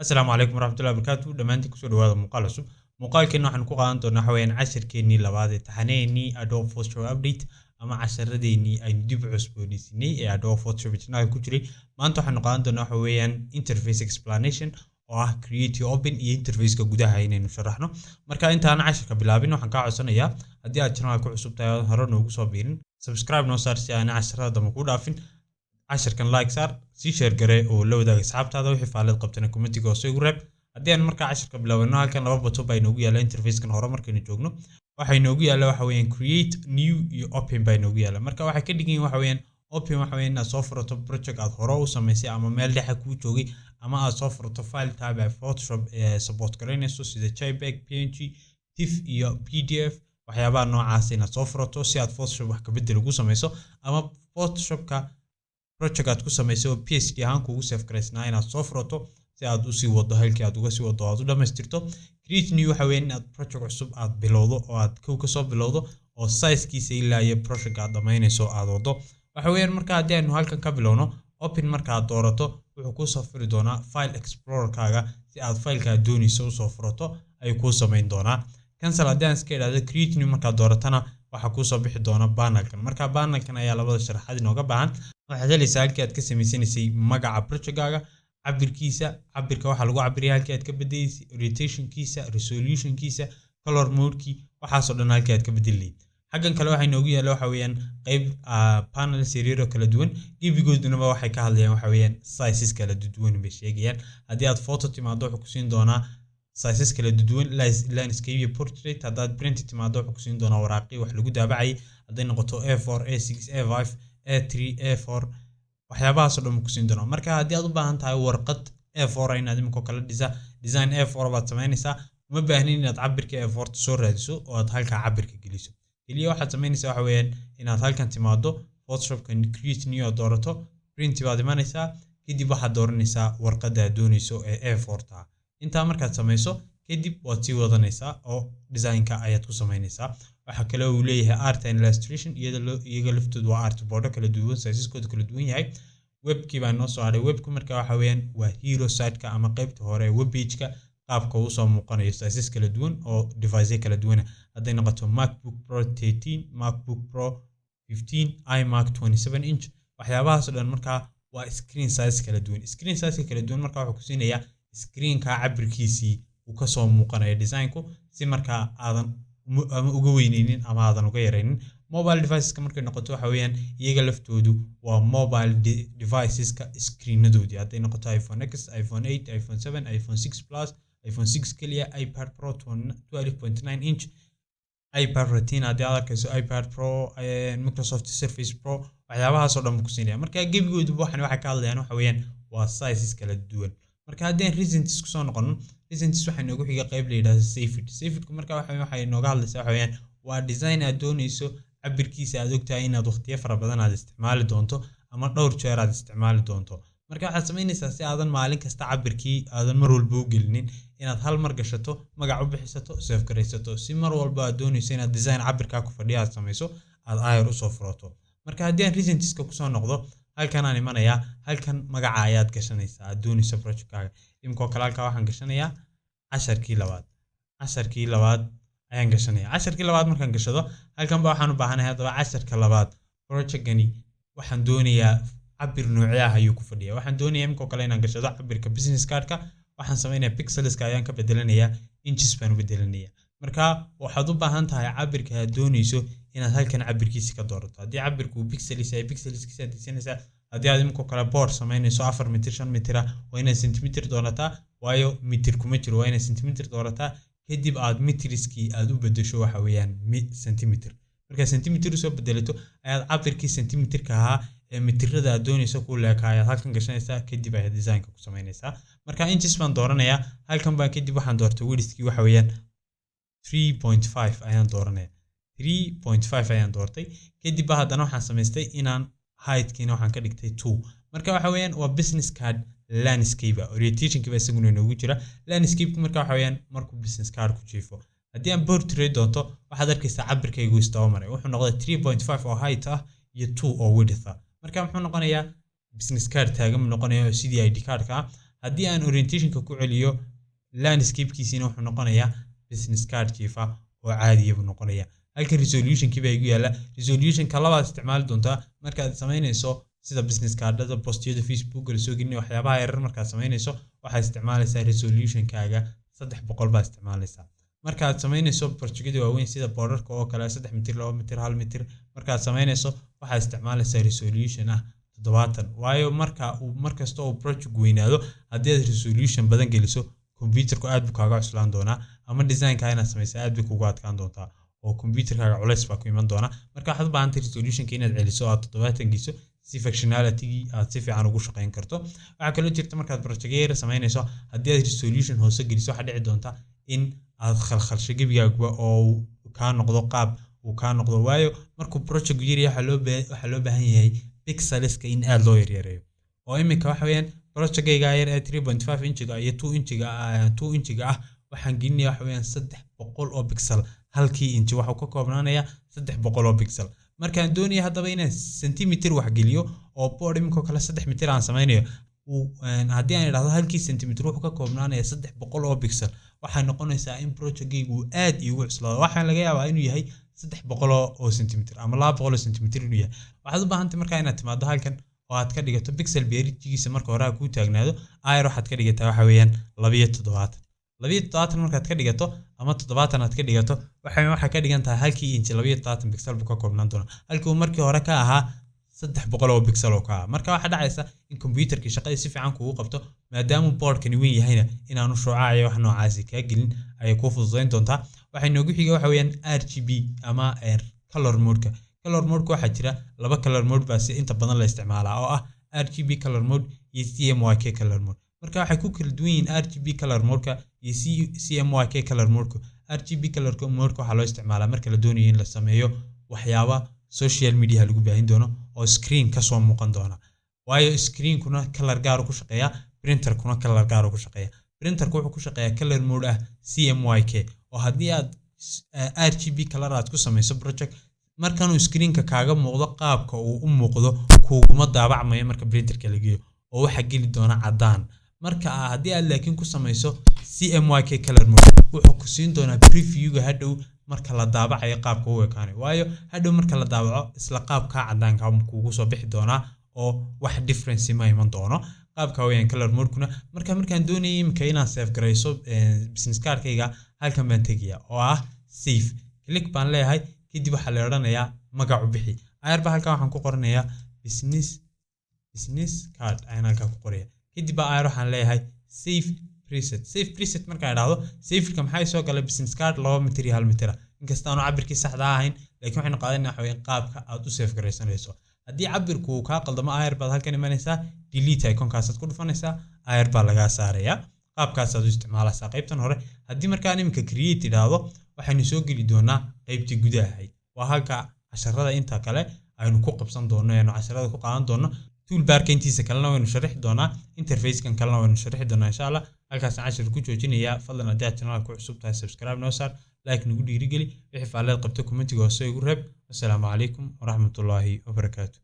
السلام عليكم ورحمة الله وبركاته دمانتي كسو دوادا مقال عصب مقالكينا waxaan ku qaadan doonaa xawayaan casharkeennii labaad ee taxaneennii Adobe Photoshop Update ama casharradeennii aynu dib u cusboonaysiinay ee Adobe Photoshop channel ku jiray maanta waxaan qaadan doonaa xawayaan interface explanation oo ah create your open iyo interface-ka gudaha inaynu sharaxno marka intaan casharka bilaabin waxaan ka codsanayaa haddii aad channel ku cusub tahay hore noogu soo biirin subscribe noo saar si aan casharrada dama ku dhaafin casharkan like saar si share gare oo la wadaaga asxaabtaada wixii faalid qabtana commentiga oo soo reeb haddii aan markaa casharka bilaabano halkan laba button baa inoogu yaala interface-kan hore markaynu joogno waxa inoogu yaala waxa weeyaan create new iyo open baa inoogu yaala marka waxa ka dhigan waxa weeyaan open waxa weeyaan inaad soo furato project aad hore u samaysay ama meel dhexe ku joogay ama aad soo furato file tab ay Photoshop support gareynayso sida JPEG PNG TIFF iyo PDF waxyaabaha noocaas inaad soo furato si aad Photoshop wax ka bedel ugu samayso ama Photoshop-ka project aad ku samayso PSD ahaan kugu save gareysnaa inaad soo furato si aad u sii wado halkii aad uga sii wado aad u dhameystirto create new waxa weeyaan inaad project cusub aad bilowdo oo aad ka soo bilowdo oo size-kiisa ilaa iyo project aad dhameynayso aad wado waxa weeyaan marka haddii aynu halkan ka bilowno open marka aad doorato wuxuu ku soo furi doonaa file explorer-kaaga si aad file-ka aad doonayso u soo furato ayuu ku samayn doonaa cancel haddii aan iska idhaahdo create new marka aad dooratana waxa ku soo bixi doona panelkan marka panelkan ayaa labada sharaxaad inooga baahan waxaad helaysaa halkii aad ka samaysanaysay magaca project-gaaga cabirkiisa waxa lagu cabiriyaa halkii aad ka bedelaysay orientation-kiisa resolution-kiisa color mode-kii waxaasoo dhan halkii aad ka bedelaysay xaggan kale waxa inoogu yaala waxa weeyaan qayb panel siriiro kala duwan gebigooduna waxay ka hadlayaan waxa weeyaan sizes kala duwan bay sheegayaan haddii aad photo timaado wuxuu ku siin doonaa sizes kala duwan landscape iyo portrait haddaad print timaado wuxuu ku siin doonaa waraaqii wax lagu daabacay hadday noqoto A4 A6 A5 A3 A4 waxyaabahaas oo dhan ku siin doonaa marka haddii aad u baahan tahay warqad A4 inaad imiko kala design A4 baad samaynaysaa uma baahnin inaad cabirka A4 soo raadiso oo aad halka cabirka geliso kaliya waxaad samaynaysaa waxa weeyaan inaad halkan timaado Photoshop-ka create new doorato print baad imanaysaa kadib waxaad dooranaysaa warqadda aad doonayso ee A4 ta inta markaad samayso kadib waad sii wadanaysaa oo design-ka ayaad ku samaynaysaa waxa kale oo uu leeyahay art and illustration iyaga laftoodu waa art board kala duwan sizeskooda kala duwan yahay webkii baa noo soo haray webku marka waxa weeyaan waa hero site-ka ama qaybta hore web page-ka qaabka uu soo muuqanayo sizes kala duwan oo device kala duwan hadday noqoto MacBook Pro 13 MacBook Pro 15 iMac 27 inch waxyaabahaas oo dhan marka waa screen size kala duwan marka wuxuu ku siinayaa screen-ka cabirkiisii uu ka soo muuqanayo design-ku si marka aadan ama uga weyneynin ama aadan uga yareynin mobile devices-ka markay noqoto waxa weeyaan iyaga laftoodu waa mobile devices-ka screen-nadoodii hadday noqoto iPhone X iPhone 8 iPhone 7 iPhone 6 Plus iPhone 6 kaliya iPad Pro 12.9 inch iPad Retina haddii aad arkayso iPad Pro Microsoft Surface Pro waxyaabahaas oo dhan ku siinaya marka gebigoodu waxay ka hadlayaan waxa weeyaan waa sizes kala duwan marka haddii aan recents ku soo noqono recents waxa inoogu xiga qayb la yiraahdo save it marka waxa inooga hadlaysaa waxa weeyaan waa design aad doonayso cabirkiisa aad ogtahay inaad waqtiyo fara badan aad isticmaali doonto ama dhowr jeer aad isticmaali doonto marka waxaad samaynaysaa si aadan maalin kasta cabirkii aadan mar walba u gelinin inaad hal mar gashato magac u bixisato save garaysato si mar walba aad doonayso inaad design cabirka ku fadhiyo aad samayso aad ayar u soo furato marka haddii aan recents-ka ku soo noqdo halkan aan imanayaa halkan magaca ayaad gashanaysaa aad doonayso project-kaaga imko kale halka waxaan gashanayaa casharkii labaad ayaan gashanayaa casharkii labaad markaan gashado halkan waxaan u baahanahay hadaba casharka labaad project-gani waxaan doonayaa cabir noocyo ah ayuu ku fadhiyaa waxaan doonayaa imko kale inaan gashado cabirka business card-ka waxaan samaynayaa pixels-ka ayaan ka bedelanayaa inches baan u bedelanayaa marka waxaad u baahan tahay cabirka aad doonayso inaad halkan cabirkiisa ka doorato haddii cabirku pixels ay pixelskiisa adeegsanaysaa haddii aad imko kale board samaynayso 4 mitir 5 mitir waa inaad centimeter doorataa waayo mitir kuma jiro waa inaad centimeter doorataa kadib aad metriskii aad u bedesho waxa weeyaan centimeter marka centimeter soo bedelato ayaad cabirkii centimeter-ka ahaa ee mitirada aad doonayso ku leekaaya halkan gashanaysaa kadib ayaad design-ka ku samaynaysaa marka inches baan dooranayaa halkan baan kadib waxaan doortay width-kii waxa weeyaan 3.5 ayaan dooranayaa 3.5 ayaan doortay kadib haddana waxaan samaystay inaan height-kiina waxaan ka dhigtay 2 marka waxa weeyaan waa business card landscape orientation-ka baa isaguna inoogu jira landscape marka waxa weeyaan markuu business card ku jiifo haddii aan portrait doonto waxaad arkaysaa cabirkaygu istaba maray wuxuu noqday 3.5 oo height ah iyo 2 oo width ah marka muxuu noqonayaa business card taagan noqonayaa sidii ID card-ka haddii aan orientationka ku celiyo landscape-kiisina wuxuu noqonayaa business card jiifa oo caadiya buu noqonayaa. halka resolution-kii baa igu yaala. resolution-ka labaad isticmaali doontaa markaad samaynayso sida business cardada, postiyada Facebook la soo gelinayo, waxyaabaha yaryar markaad samaynayso waxaad isticmaalaysaa resolution-kaaga 300 baa isticmaalaysaa. markaad samaynayso projectyo waaweyn sida borderka oo kale 3 mitir, 2 mitir, 1 mitir markaad samaynayso waxaad isticmaalaysaa resolution 70. waayo markasta oo project weynaado haddii aad resolution badan geliso computerku aad buu kaaga cuslaan doonaa, ama design-ka inaad samaysaa aad bay kugu adkaan doontaa oo computerkaaga culays baa ku iman doona. marka waxaad u baahan tahay resolution-ka inaad celiso aad 70 geliso si functionality aad si fiican ugu shaqayn karto. waxa kale oo jirta markaad project yar samaynayso haddii aad resolution hoose geliso waxa dhici doonta in aad khalkhalsho gebigaaga oo ka noqdo qaab uu ka noqdo. waayo markuu project yar yahay waxa loo baahan yahay pixelska in aad loo yareeyo. oo imika waxa weeyaan project-gayga yar ee 3.5 inchiga iyo 2 inchiga waxaan gelinayaa waxa weeyaan 300 oo pixel halkii inchi waxa ka koobnaanaya 300 oo pixel. markaan doonayo haddaba inaan centimeter wax geliyo oo board imika kale 3 mitir aan samaynayo haddii aan idhaahdo halkii centimeter wuxuu ka koobnaanaya 300 oo pixel waxay noqonaysaa in project-gaygu aad iigu cuslaado. waxaan laga yaabaa inuu yahay 300 oo centimeter ama 200 oo centimeter inuu yahay. waxaad u baahan tahay markaa inaad timaado halkan oo aad ka dhigato pixel beerigiisa marka hore ku taagnaado ayar waxaad ka dhigataa waxa weeyaan 72 markaad ka dhigato ama 70 aad ka dhigato waxa ka dhigan tahay halkii inch 72 pixel buu ka koobnaan doona halkii markii hore ka ahaa 300 oo pixel oo ka. marka waxa dhacaysa in computerkii shaqada si fiican kugu qabto maadaama boardkani weyn yahayna inaanu shucaayo wax noocaas ka gelin ay ku fududeyn doontaa. waxa inoogu xiga waxa weeyaan RGB ama color mode-ka. color mode-ku waxa jira laba color mode baa si inta badan la isticmaalaa oo ah RGB color mode iyo CMYK color mode. marka waxay ku kala duwan yihiin RGB color mode-ka iyo CMYK color mode-ku. RGB color mode-ka waxa loo isticmaalaa marka la doonayo in la sameeyo waxyaabo social media lagu baahin doono oo screen ka soo muuqan doona. waayo screen-kuna color gaar ku shaqeeya, printer-kuna color gaar ku shaqeeya. printer-ku wuxuu ku shaqeeyaa color mode CMYK oo haddii aad RGB color aad ku samayso project markanuu screen-ka kaaga muuqdo qaabka uu u muuqdo kuuguma daabacmayo marka printer-ka la geeyo oo waxa geli doona cadaan. marka haddii aad laakiin ku samayso CMYK color mode wuxuu ku siin doonaa preview-ga hadhow marka la daabacayo qaabka uu ekaanay. waayo hadhow marka la daabaco isla qaabka cadaanka kuugu soo bixi doona oo wax difference ma iman doono. qaabka weeyaan color mode-kuna. markaan doonayay imika inaan save garayso business card-kayga halkan baan tegayaa oo ah save. click baan leeyahay kadib waxa la oranayaa magacu bixi. ayarba halkan waxaan ku qoranayaa business card ayaan halkan ku qorayaa. kadib ayar waxaan leeyahay save preset markaan idhaahdo save-ka maxay soo galay business card 2 mitir iyo 1 mitir inkasta aanu cabirkii saxda ahayn laakiin waxaan qaadanaa waxa weeyaan qaabka aad u save garaysanayso. haddii cabirku ka qaldamo ayar baad halkan imanaysaa delete icon-kaas aad ku dhufanaysaa ayar baa laga saarayaa. qaabkaas aad u isticmaalaysaa qaybtan hore. haddii markaan imika create idhaahdo waxaynu soo geli doonaa qaybtii gudaha ahayd. waa halka casharada inta kale aynu ku qabsan doono aynu casharada ku qaadan doono. toolbar-ka intiisa kalena waynu sharixi doonaa, interface-kan kalena waynu sharixi doonaa insha Allah. halkaas cashar ku joojinayaa. fadlan haddii aad channel-ka ku cusub tahay subscribe noo saar, like nagu dhiirigeli, wixii faaleed qabto commentiga hoose igu reeb. Assalaamu calaykum waraxmatullaahi wabarakaatuh.